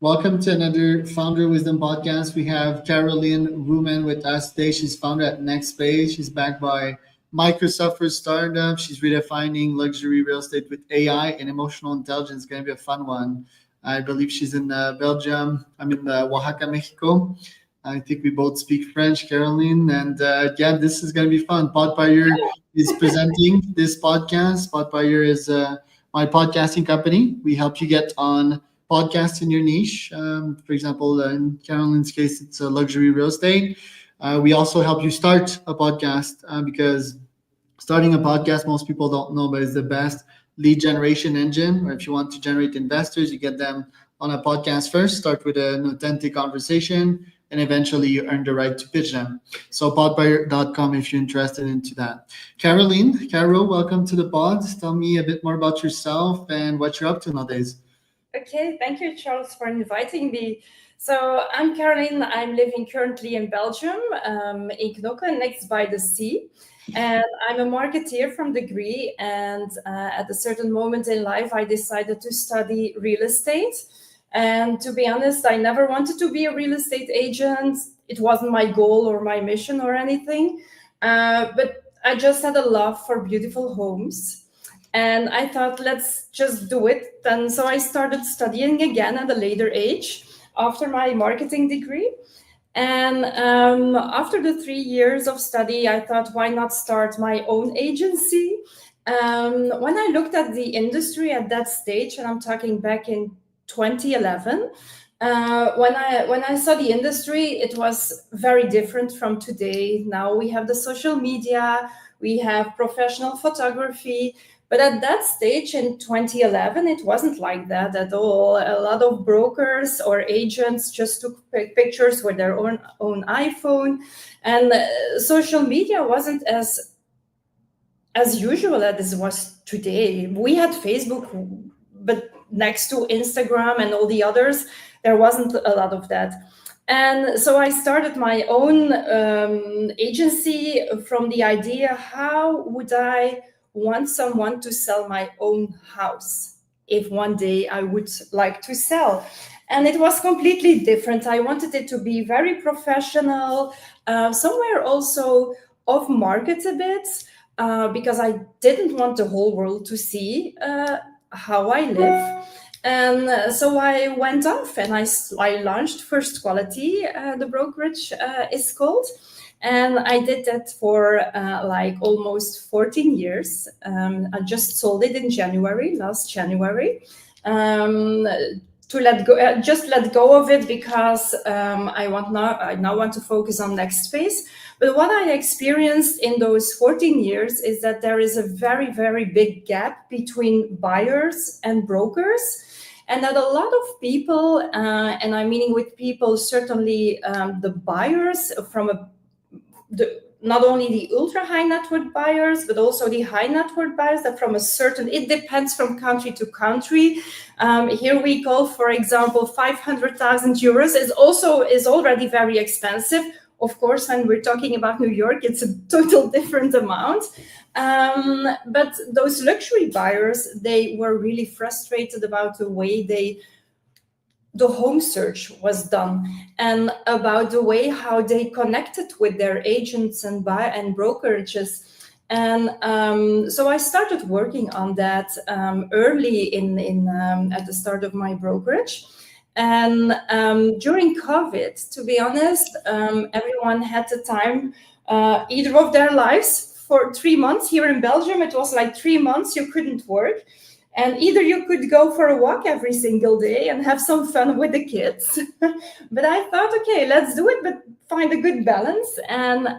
Welcome to another Founder Wisdom podcast. We have Caroline Rooman with us today. She's founder at NxtSpace. She's backed by Microsoft for startup. She's redefining luxury real estate with AI and emotional intelligence. It's going to be a fun one. I believe she's in Belgium. I'm in Oaxaca, Mexico. I think we both speak French, Caroline. And yeah, this is going to be fun. Podfire is presenting this podcast. Podfire is my podcasting company. We help you get on podcasts in your niche. For example, in Caroline's case, it's luxury real estate. We also help you start a podcast because starting a podcast, most people don't know, but it's the best lead generation engine. Or if you want to generate investors, you get them on a podcast first, start with an authentic conversation, and eventually you earn the right to pitch them. So podbuyer.com if you're interested into that. Carol, welcome to the pod. Tell me a bit more about yourself and what you're up to nowadays. Okay, thank you, Charles, for inviting me. So I'm Caroline. I'm living currently in Belgium, in Knokke, next by the sea. And I'm a marketeer from degree. And at a certain moment in life, I decided to study real estate. And to be honest, I never wanted to be a real estate agent. It wasn't my goal or my mission or anything. But I just had a love for beautiful homes. And I thought, let's just do it. And so I started studying again at a later age after my marketing degree. And after the 3 years of study, I thought, why not start my own agency? When I looked at the industry at that stage, and I'm talking back in 2011, when I saw the industry, it was very different from today. Now we have the social media, we have professional photography. But at that stage in 2011, it wasn't like that at all. A lot of brokers or agents just took pictures with their own iPhone, and social media wasn't as usual as it was today. We had Facebook, but next to Instagram and all the others, there wasn't a lot of that. And so I started my own agency from the idea, how would I want someone to sell my own house if one day I would like to sell? And it was completely different. I wanted it to be very professional, somewhere also off market a bit, because I didn't want the whole world to see how I live. And so I went off and I launched First Quality, the brokerage is called. And I did that for like almost 14 years. I just sold it in last January. To let go of it because I now want to focus on NxtSpace. But what I experienced in those 14 years is that there is a very, very big gap between buyers and brokers. And that a lot of people, and I'm meaning with people, certainly the buyers not only the ultra high net worth buyers, but also the high net worth buyers that it depends from country to country. Here we call, for example, 500,000 euros is already very expensive. Of course, when we're talking about New York, it's a total different amount. But those luxury buyers, they were really frustrated about the way the home search was done and about the way how they connected with their agents and brokerages. And so I started working on that early at the start of my brokerage. And during COVID, to be honest, everyone had the time either of their lives for 3 months. Here in Belgium, it was like 3 months you couldn't work. And either you could go for a walk every single day and have some fun with the kids. But I thought, okay, let's do it, but find a good balance. And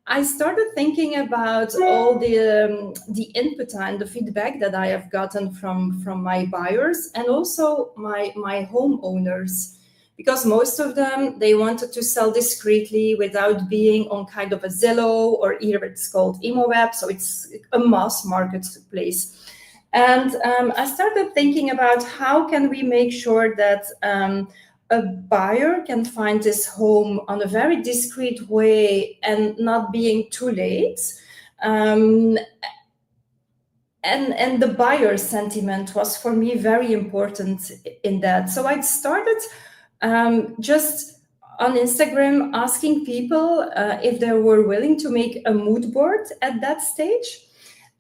I started thinking about all the input and the feedback that I have gotten from my buyers and also my homeowners. Because most of them, they wanted to sell discreetly without being on kind of a Zillow, or either it's called ImoWeb, so it's a mass marketplace. And I started thinking about how can we make sure that a buyer can find this home on a very discreet way and not being too late. and the buyer sentiment was for me very important in that. So I started just on Instagram asking people if they were willing to make a mood board at that stage.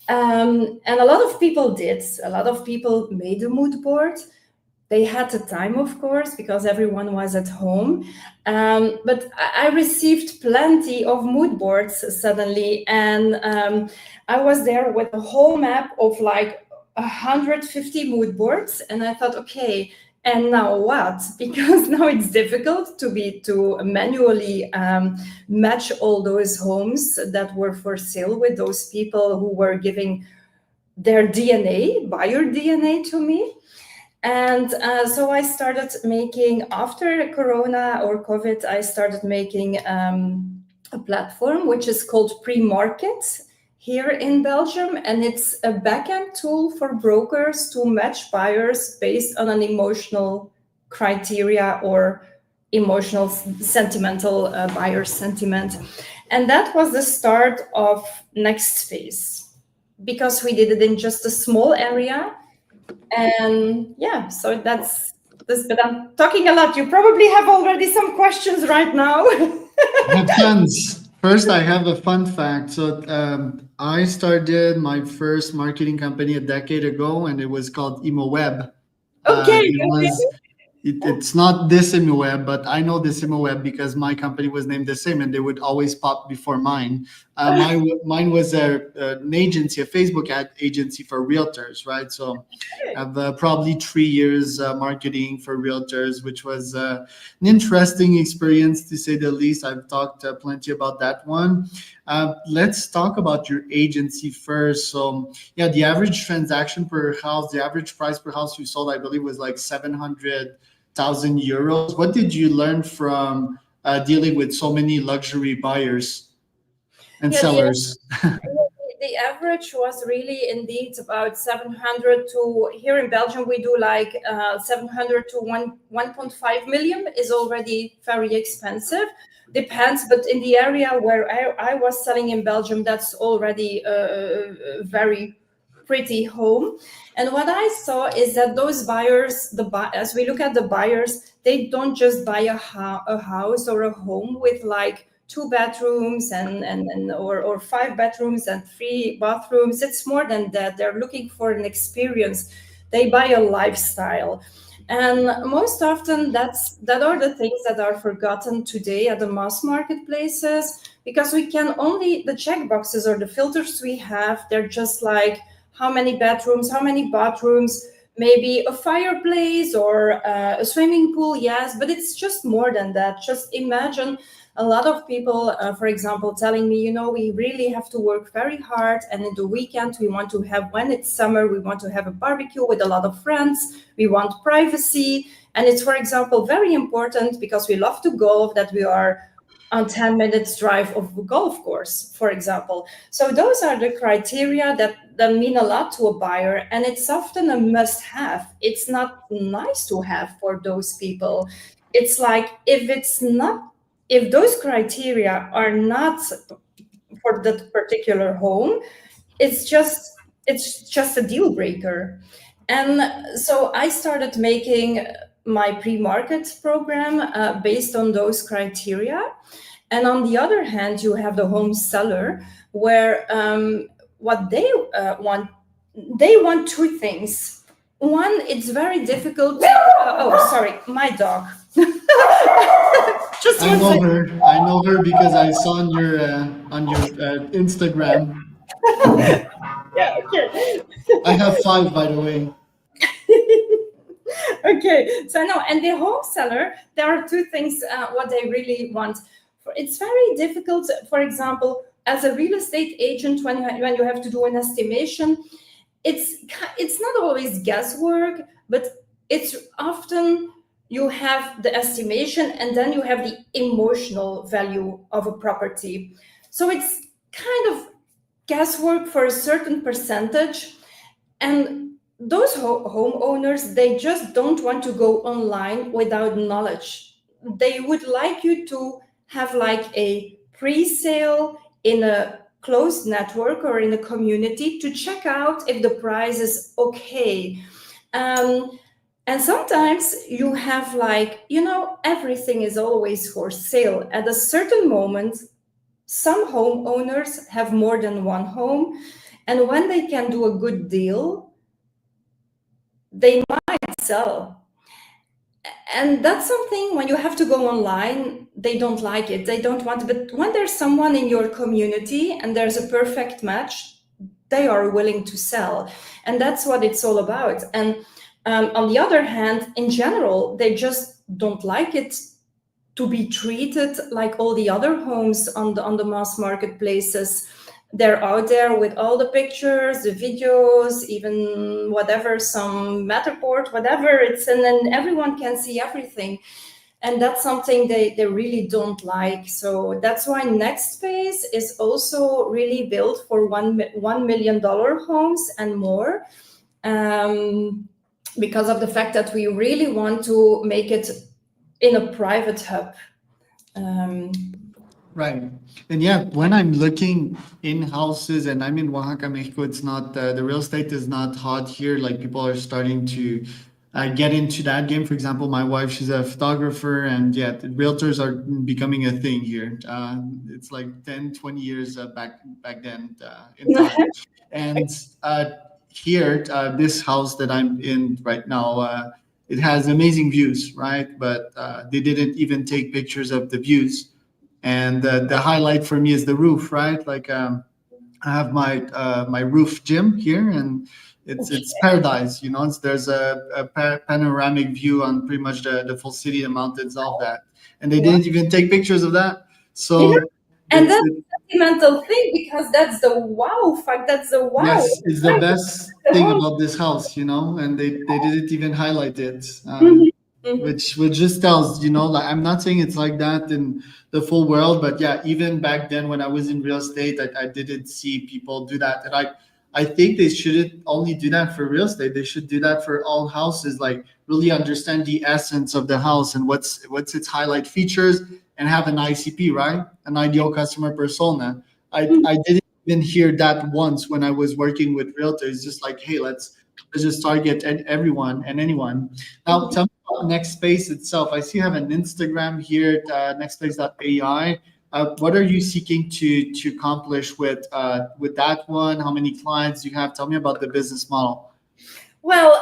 And a lot of people did. A lot of people made a mood board. They had the time, of course, because everyone was at home. But I received plenty of mood boards suddenly. And I was there with a whole map of like 150 mood boards. And I thought, okay, and now what? Because now it's difficult to manually match all those homes that were for sale with those people who were giving their DNA, buyer DNA to me. And so I started making, after Corona or COVID, I started making a platform which is called Pre-Market here in Belgium. And it's a backend tool for brokers to match buyers based on an emotional criteria or emotional, sentimental buyer sentiment. And that was the start of NxtSpace, because we did it in just a small area. And yeah, so that's this, but I'm talking a lot. You probably have already some questions right now. I have tons. First, I have a fun fact. So I started my first marketing company a decade ago, and it was called ImoWeb. Okay. It's not this ImoWeb, but I know this ImoWeb because my company was named the same, and they would always pop before mine. Mine was an agency, a Facebook ad agency for realtors, right? So I have probably 3 years marketing for realtors, which was an interesting experience to say the least. I've talked plenty about that one. Let's talk about your agency first. So yeah, the average transaction per house, the average price per house you sold, I believe, was like 700,000 euros. What did you learn from dealing with so many luxury buyers and sellers? The average was really indeed about 700 to, here in Belgium, we do like 700 to 1.5 million is already very expensive. Depends, but in the area where I was selling in Belgium, that's already a very pretty home. And what I saw is that those buyers, as we look at the buyers, they don't just buy a house or a home with like 2 bedrooms or 5 bedrooms and 3 bathrooms. It's more than that. They're looking for an experience. They buy a lifestyle. And most often that are the things that are forgotten today at the mass marketplaces, because we can only, the check boxes or the filters we have, they're just like how many bedrooms, how many bathrooms, maybe a fireplace or a swimming pool, yes, but it's just more than that. Just imagine a lot of people, for example, telling me, we really have to work very hard, and in the weekend we want to have, when it's summer, we want to have a barbecue with a lot of friends, we want privacy, and it's, for example, very important because we love to golf that we are on 10 minutes drive of a golf course, for example. So those are the criteria that mean a lot to a buyer, and it's often a must-have. It's not nice to have for those people. It's like if those criteria are not for that particular home, it's just a deal breaker. And so I started making my pre-market program based on those criteria. And on the other hand, you have the home seller, where what they want 2 things. One, it's very difficult. Sorry, my dog. I know her because I saw on your Instagram. Yeah, okay. I have 5, by the way. Okay, so no, and the home seller, there are 2 things what they really want. It's very difficult, for example, as a real estate agent, when you have to do an estimation, it's not always guesswork, but it's often you have the estimation and then you have the emotional value of a property. So it's kind of guesswork for a certain percentage. And those homeowners, they just don't want to go online without knowledge. They would like you to have like a pre-sale in a closed network or in a community to check out if the price is okay. And sometimes you have like, everything is always for sale. At a certain moment, some homeowners have more than one home. And when they can do a good deal, they might sell. And that's something when you have to go online, they don't like it. They don't want it. But when there's someone in your community and there's a perfect match, they are willing to sell. And that's what it's all about. And on the other hand, in general, they just don't like it to be treated like all the other homes on the mass marketplaces. They're out there with all the pictures, the videos, even whatever, some Matterport, whatever it's, and then everyone can see everything. And that's something they really don't like. So that's why NxtSpace is also really built for $1 million homes and more, because of the fact that we really want to make it in a private hub. Right. And yeah, when I'm looking in houses, and I'm in Oaxaca, Mexico, it's not, the real estate is not hot here. Like people are starting to get into that game. For example, my wife, she's a photographer, and yeah, the realtors are becoming a thing here. It's like 10, 20 years back then in time. And here, this house that I'm in right now, it has amazing views, right? But they didn't even take pictures of the views. And the highlight for me is the roof, right? Like I have my roof gym here, and it's paradise. There's a panoramic view on pretty much the full city, the mountains, all that. And they didn't even take pictures of that. So and that's a sentimental thing, because that's the wow fact. That's the wow. Yes, it's the best thing about this house, and they didn't even highlight it. Which just tells, like, I'm not saying it's like that in the full world, but yeah, even back then when I was in real estate, I didn't see people do that. And I think they shouldn't only do that for real estate. They should do that for all houses, like really understand the essence of the house and what's its highlight features, and have an ICP, right? An ideal customer persona. I didn't even hear that once when I was working with realtors, just like, hey, let's just target everyone and anyone. Now, tell me about NxtSpace itself. I see you have an Instagram here at nextspace.ai. What are you seeking to accomplish with that one? How many clients do you have? Tell me about the business model. Well,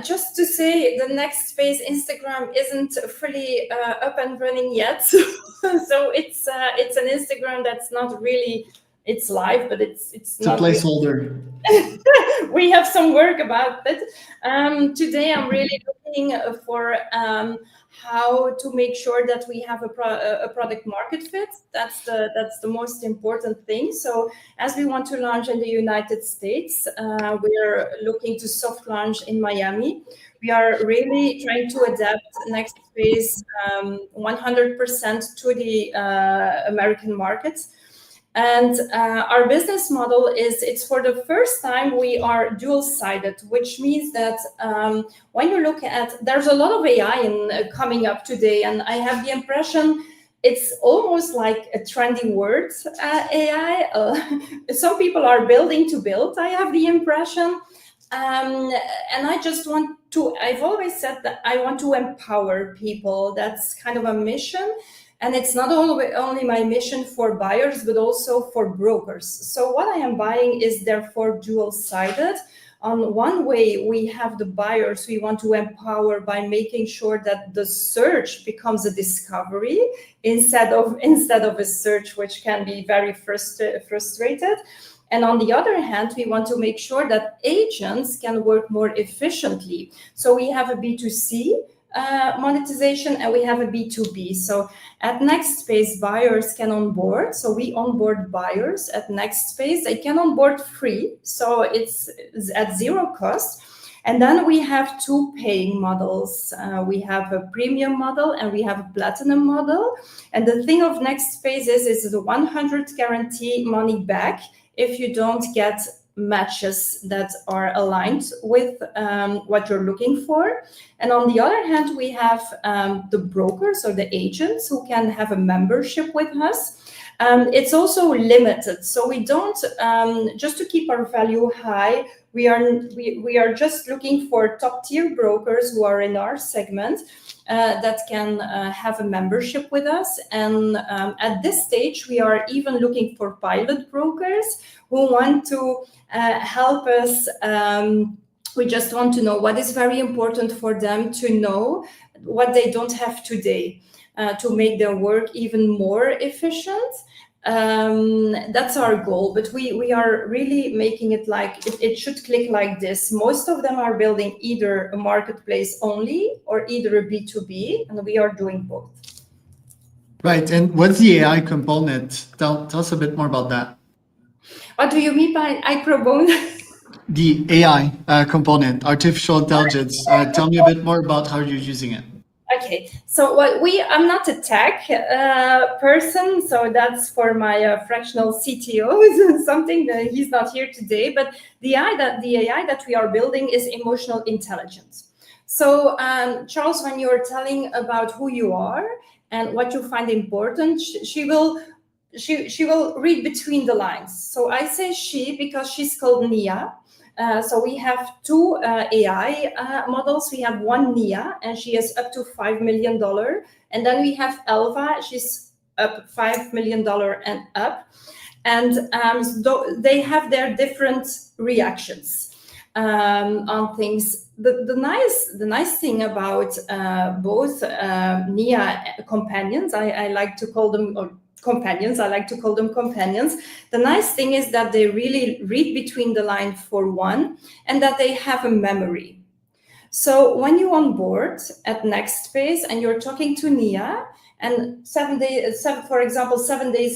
just to say, the NxtSpace Instagram isn't fully up and running yet, so it's an Instagram that's not really. It's live, but it's not a placeholder. We have some work about it. Today, I'm really looking for how to make sure that we have a product market fit. That's the most important thing. So, as we want to launch in the United States, we're looking to soft launch in Miami. We are really trying to adapt NxtSpace 100% to the American market. And our business model it's for the first time we are dual-sided, which means that when you look at, there's a lot of AI coming up today, and I have the impression it's almost like a trendy word, AI. Some people are building to build, I have the impression. And I just want to, I've always said that I want to empower people. That's kind of a mission. And it's not only my mission for buyers, but also for brokers. So what I am buying is therefore dual-sided. On one way, we have the buyers we want to empower by making sure that the search becomes a discovery instead of a search, which can be very frustrated. And on the other hand, we want to make sure that agents can work more efficiently. So we have a B2C monetization, and we have a B2B. So at NxtSpace, buyers can onboard. So we onboard buyers at NxtSpace. They can onboard free. So it's at zero cost. And then we have two paying models. We have a premium model and we have a platinum model. And the thing of NxtSpace is the 100 guarantee money back if you don't get matches that are aligned with what you're looking for. And on the other hand, we have the brokers or the agents who can have a membership with us. It's also limited. So we don't, just to keep our value high, we are just looking for top tier brokers who are in our segment that can have a membership with us. And at this stage, we are even looking for pilot brokers who want to help us. We just want to know what is very important for them to know, what they don't have today, to make their work even more efficient. That's our goal, but we are really making it like it should click like this. Most of them are building either a marketplace only or either a B2B, and we are doing both. Right, and what's the AI component? Tell us a bit more about that. What do you mean by iProBone? The AI component, artificial intelligence. Tell me a bit more about how you're using it. Okay, so I'm not a tech person, so that's for my fractional CTO, something that he's not here today. But the AI that we are building is emotional intelligence. So Charles, when you're telling about who you are and what you find important, she will read between the lines. So I say she because she's called Nia. So we have two AI models. We have one Nia, and she is up to $5 million. And then we have Elva, she's up $5 million and up. And they have their different reactions on things. The nice thing about both Nia companions, I like to call them, or companions, I like to call them companions. The nice thing is that they really read between the lines for one, and that they have a memory. So when you onboard at NxtSpace and you're talking to Nia, and 7 days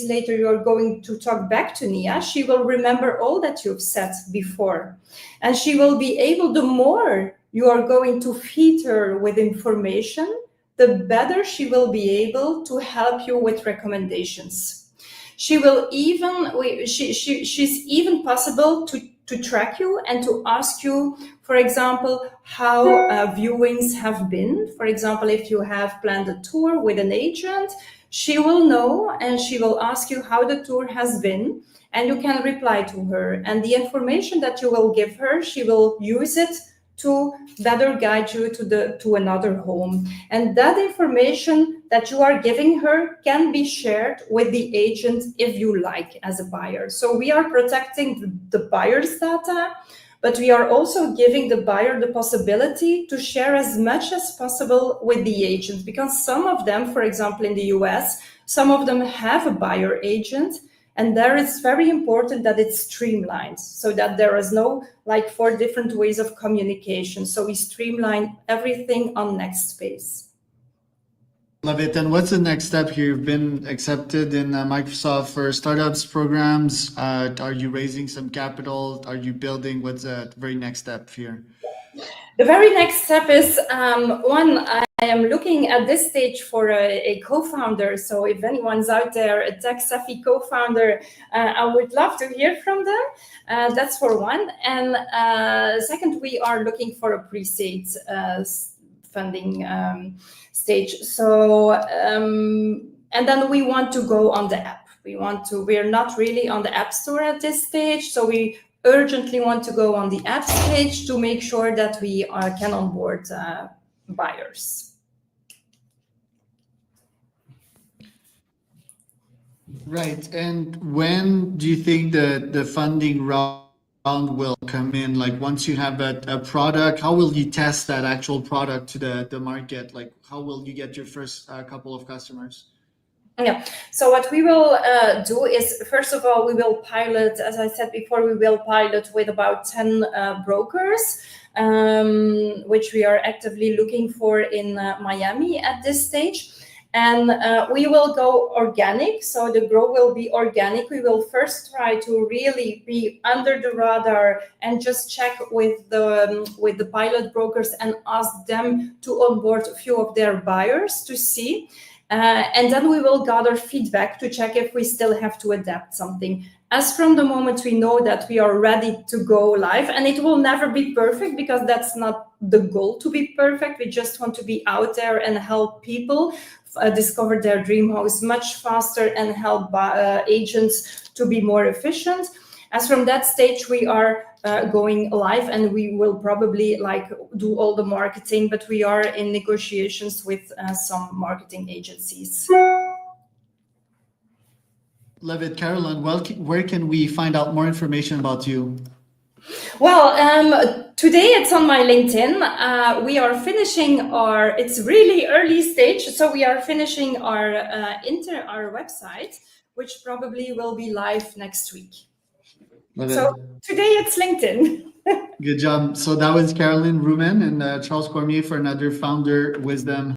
later, you're going to talk back to Nia, she will remember all that you've said before. And she will be able, the more you are going to feed her with information, the better she will be able to help you with recommendations. She will even, she's even possible to track you and to ask you, for example, how viewings have been. For example, if you have planned a tour with an agent, she will know and she will ask you how the tour has been, and you can reply to her. And the information that you will give her, she will use it to better guide you to another home. And that information that you are giving her can be shared with the agent if you like as a buyer. So we are protecting the buyer's data, but we are also giving the buyer the possibility to share as much as possible with the agent, because some of them, for example, in the US, some of them have a buyer agent. And there it's very important that it's streamlined, so that there is no 4 different ways of communication. So we streamline everything on NxtSpace. Love it. And what's the next step here? You've been accepted in Microsoft for startups programs. Are you raising some capital? Are you building? What's the very next step here? The very next step is, I am looking at this stage for a co-founder. So if anyone's out there, a tech-savvy co-founder, I would love to hear from them. That's for one. And second, we are looking for a pre-seed funding stage. So, and then we want to go on the app. We are not really on the App Store at this stage. So we urgently want to go on the app stage to make sure that we can onboard buyers. Right. And when do you think the funding round will come in? Like once you have a product, how will you test that actual product to the market? Like how will you get your first couple of customers? Yeah. So what we will do is, first of all, we will pilot, as I said before, we will pilot with about 10 brokers, which we are actively looking for in Miami at this stage. And we will go organic. So the growth will be organic. We will first try to really be under the radar and just check with the pilot brokers and ask them to onboard a few of their buyers to see. And then we will gather feedback to check if we still have to adapt something. As from the moment we know that we are ready to go live, and it will never be perfect because that's not the goal to be perfect. We just want to be out there and help people discover their dream house much faster and help agents to be more efficient. As from that stage, we are going live, and we will probably do all the marketing, but we are in negotiations with some marketing agencies. Love it, Caroline. Well, where can we find out more information about you? Well, today it's on my LinkedIn. We are finishing it's really early stage, so we are finishing our website, which probably will be live next week. So today it's LinkedIn. Good job. So that was Caroline Rooman and Charles Cormier for another Founder Wisdom